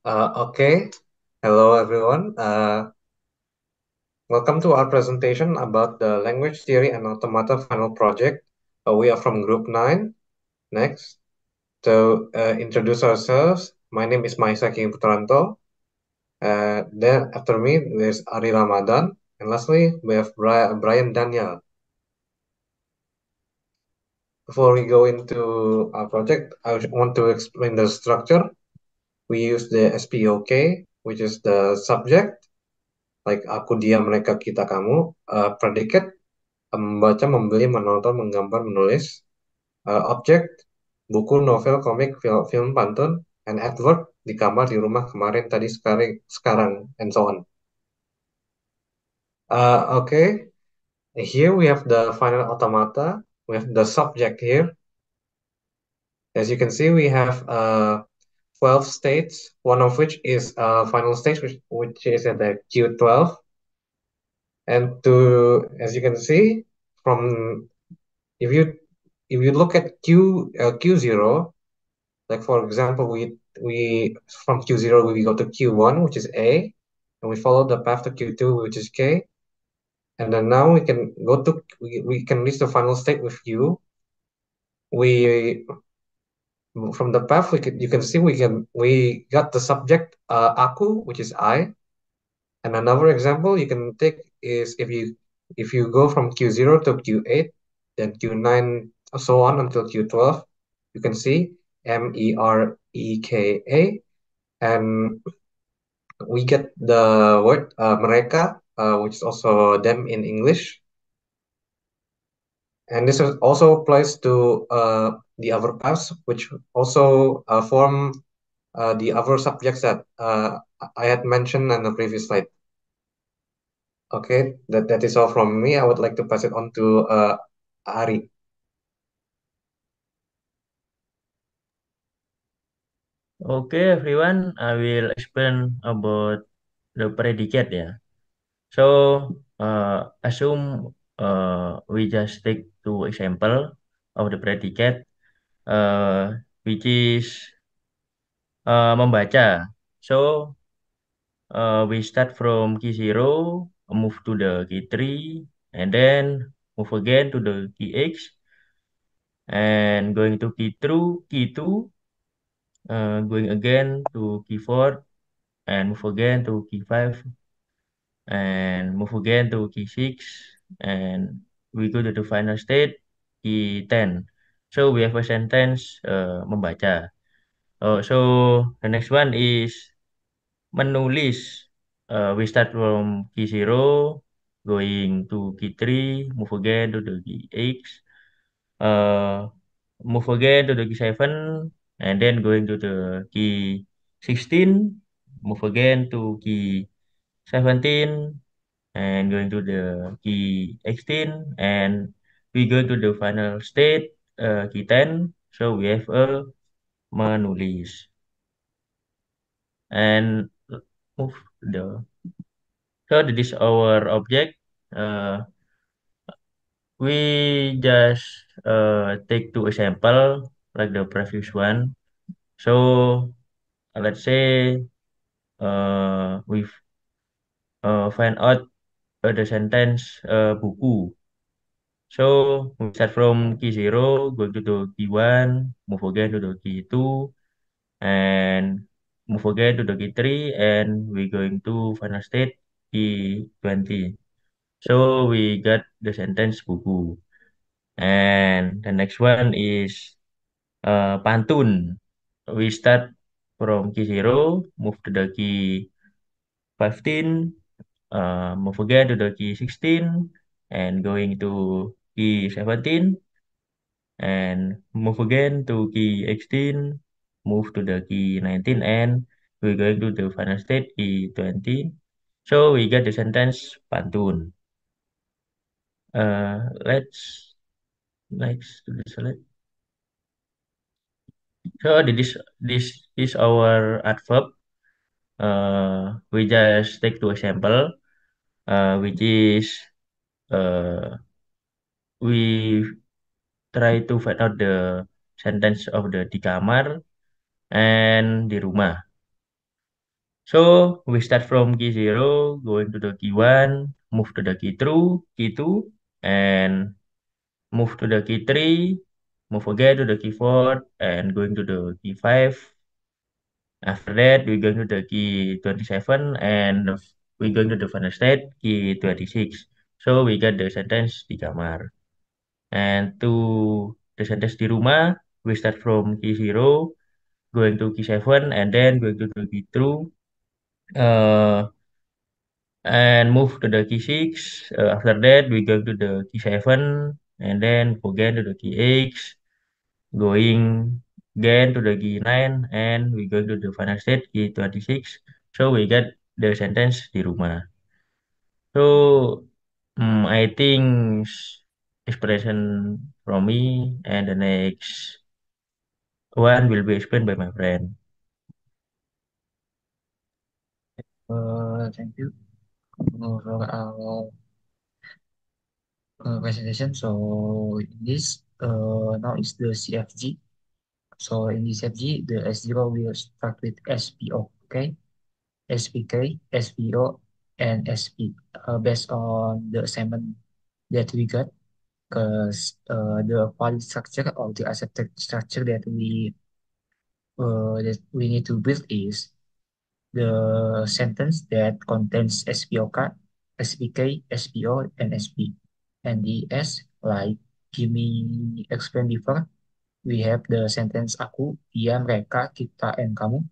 Okay, hello everyone. Welcome to our presentation about the language theory and automata final project. We are from group 9. Next, to introduce ourselves, my name is Maisaki Putranto. Then after me, there's Ari Ramadan. And lastly, we have Brian Daniel. Before we go into our project, I want to explain the structure. We use the SPOK, which is the subject, like aku, dia, mereka, kita, kamu, predicate, membaca, membeli, menonton, menggambar, menulis, objek, buku, novel, komik, film, pantun, and adverb, di kamar, di rumah, kemarin, tadi, sekarang, and so on. Okay, here we have the final automata. We have the subject here. As you can see, we have 12 states, one of which is final stage, which is at the Q12. And as you can see, from if you look at Q0, like for example, we from Q0 we go to Q1, which is A, and we follow the path to Q2, which is K, and then now we can reach the final state with U. We From the path you can see we got the subject aku, which is I, and another example you can take is if you go from Q0 to Q8, then Q9, so on until Q12, you can see MEREKA, and we get the word mereka, which is also them in English. And this also applies to the other paths, which also form the other subjects that I had mentioned in the previous slide. Okay, that is all from me. I would like to pass it on to Ari. Okay, everyone, I will explain about the predicate. Yeah. So, assume we just take two example of the predicate, which is membaca. So, we start from key 0, move to the key 3, and then move again to the key X, and going to key 2, going again to key 4, and move again to key 5, and move again to key 6, and we go to the final state, key 10. So we have a sentence membaca. Oh, so the next one is menulis. We start from key 0, going to key 3, move again to the key X, uh, move again to the key 7, and then going to the key 16, move again to key 17, and going to the key 18, and we go to the final state, key 10. So we have a menulis, and move the so this is our object. uh, we just take two example like the previous one. So let's say we find out the sentence buku. So we start from key 0, go to the key 1, move again to the key 2, and move again to the key 3, and we going to final state key 20. So we got the sentence buku. And the next one is pantun. We start from key 0, move to the key 15, move again to the key 16, and going to key 17, and move again to key 18, move to the key 19, and we're going to the final state key 20. So we get the sentence pantun. Let's next to the slide. So this is our adverb. We just take two example, which is uh, we try to find out the sentence of the di kamar and di rumah. So we start from key 0, going to the key 1, move to the key 2, and move to the key 3, move again to the key 4, and going to the key 5. After that, we're going to the key 27, and we're going to the final state, key 26. So we got the sentence di kamar. And to the sentence di rumah, we start from key 0, going to key 7, and then going to the key 2. Uh, and move to the key 6. After that, we go to the key 7, and then again to the key 8, going again to the key 9, and we go to the final state, key 26. So we get the sentence di rumah. So I think expression from me, and the next one will be explained by my friend. Thank you for our presentation. So in this now is the CFG. So in this CFG, the S0 will start with SPO, okay? SPK, SPO, and SP based on the assignment that we got because the valid structure or the accepted structure that we need to build is the sentence that contains SPOK, SPK, SPO, and SP. And the S, like Jimmy explained before, we have the sentence aku, dia, mereka, kita, and kamu.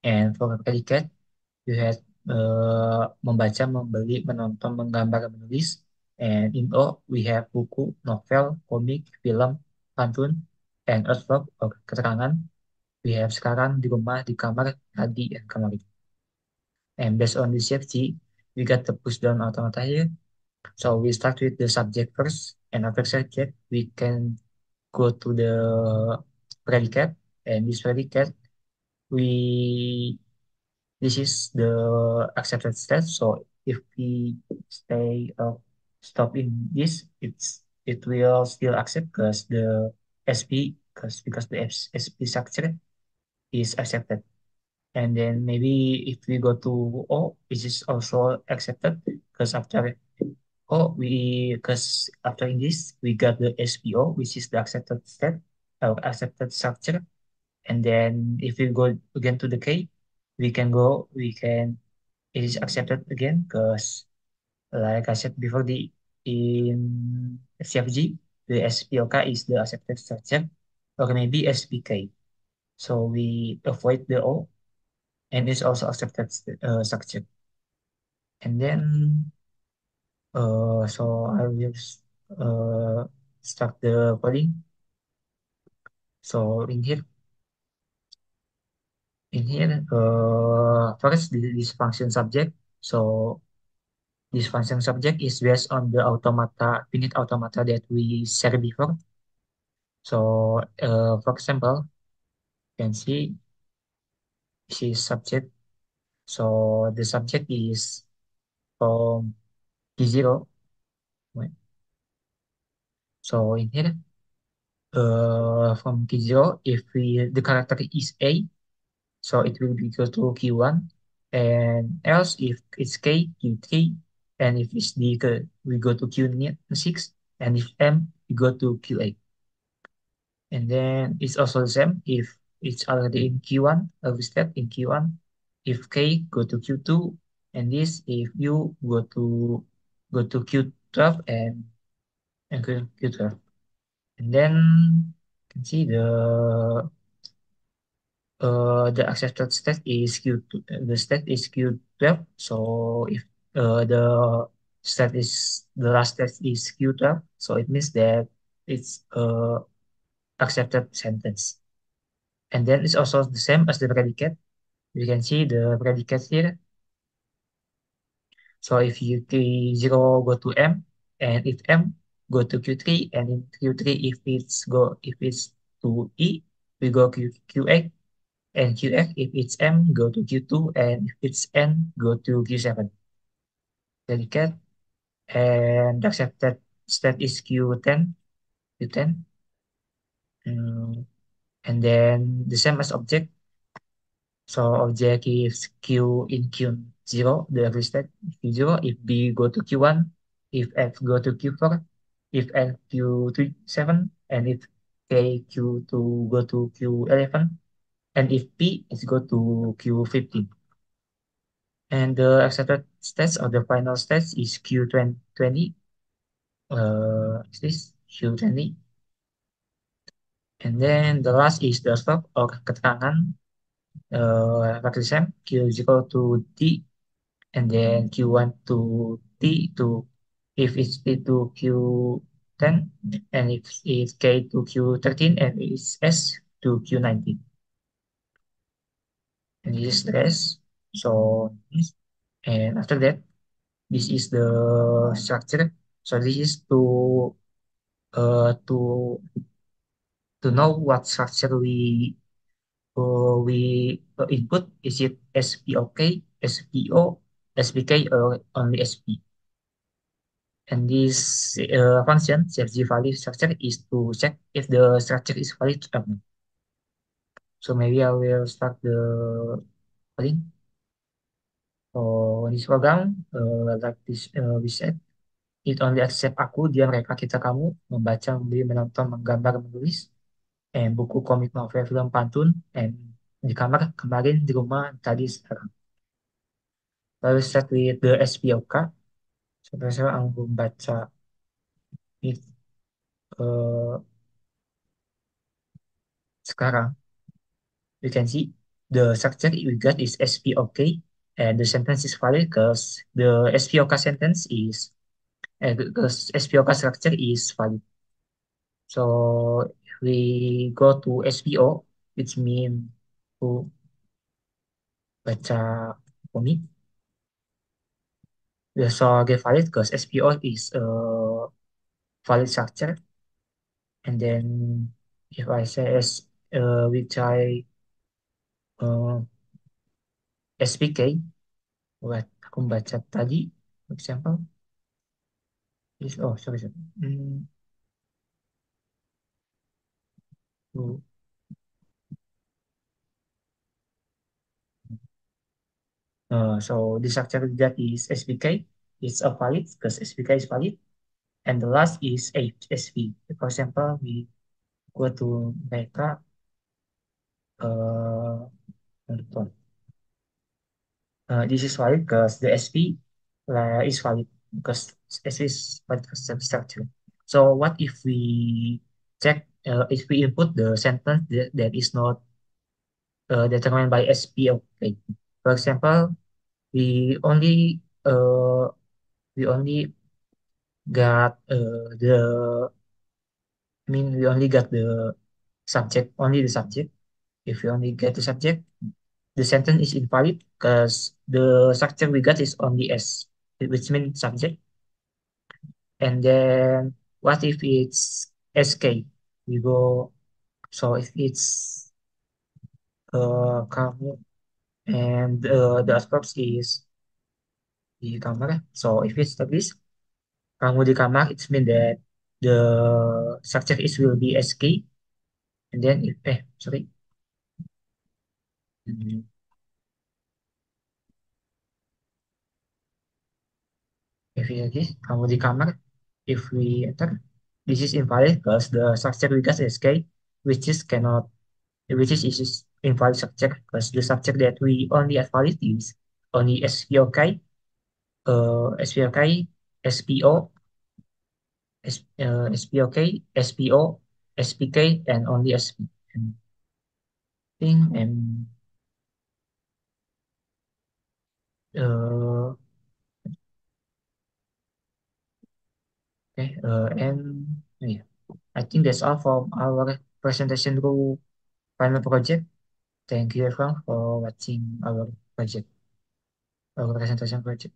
And for predicate, you have membaca, membeli, menonton, menggambar, menulis. And in O, we have buku, novel, komik, film, pantun, and artwork or keterangan. We have sekarang, di rumah, di kamar, tadi, and kemarin. And based on this CFG, we got the push down automata here. So we start with the subject first, and after subject, we can go to the predicate. And this predicate, we this is the accepted state. So if we stay stop in this, it will still accept because the SP because the SP structure is accepted. And then maybe if we go to O, which is also accepted because after O, because after in this, we got the SPO, which is the accepted state or accepted structure. And then if we go again to the K, it is accepted again because like I said before, in CFG, the SPOK is the accepted structure or maybe SPK. So we avoid the O and it's also accepted structure. And then so I will uh, start the coding. So in here, first this function subject. So this function subject is based on the automata, finite automata that we shared before. So for example, you can see this is subject. So the subject is from P0. So in here, from Q0, if the character is A, so it will be equal to Q1, and else if it's K, Q3, and if it's D, we go to Q6, and if M, we go to Q8. And then it's also the same if it's already in Q1, we step in Q1, if K, go to Q2, and this if U, go to Q12 and Q12. And then you can see the accepted state is the state is Q12. So if the last state is Q12, so it means that it's accepted sentence. And then it's also the same as the predicate. You can see the predicate here. So if you K0 go to M, and if M go to Q3, and in Q3 if it's to E, we go Q8, and QX if it's M go to Q2, and if it's N go to Q7. Delicate, and the accepted state is Q10, and then the same as object. So object is Q in Q0, the every state is Q0. If B go to Q1, if F go to Q4, if N Q7, and if K Q2 go to Q11, and if P is go to Q15. And the accepted states or the final states is Q20, is this Q20. And then the last is the stop or keterangan represent Q is equal to T, and then Q1 to T to, if it's T to Q10, and if it's K to Q13, and it's S to Q19. And this is the S. So, and after that, this is the structure. So this is to uh, to know what structure we input. Is it SPOK, SPO, SPK, or only SP? And this function CFG value structure is to check if the structure is valid or not. So maybe I will start the coding. So this program, like this we said, it only accept aku, dia, mereka, kita, kamu, membaca, membeli, menonton, menggambar, menulis, and buku, komik, novel, film, pantun, and di kamar, kemarin, di rumah, tadi, sekarang. Lalu start with the SPOK. So, saya aku membaca ini sekarang. You can see the structure we got is SPOK, and the sentence is valid because the SPOK sentence is, because SPOK structure is valid. So we go to SPO, which means to baca komik. So get valid because SPO is a valid structure. And then if I say which I SPK, buat aku baca tadi, for example, is, oh sorry, sorry. To- so the structure that is SPK is a valid because SPK is valid, and the last is HSV. For example, we go to mereka nonton. This is valid because the SP is valid because SP is valid for structure. So what if we check if we input the sentence that is not determined by SPOK? For example, we only uh, we only got we only got the subject, only the subject. If we only get the subject, the sentence is invalid because the structure we got is only S, which means subject. And then what if it's SK? We go, so if it's kamu, and the adverbs is di kamar. So if it's like this, kamu di kamar, it means that the structure is will be SK. And then if, sorry. Hmm. If it is this, kamu di kamar, if we enter, this is invalid because the structure we got is SK, which is cannot, which is invalid structure because the structure that we only have valid is only SPOK, SPOK, SPO, SPOK, SPO, SPK, and only SP. And thing and uh, okay, and yeah, I think that's all for our presentation to final project. Thank you everyone for watching our project, our presentation project.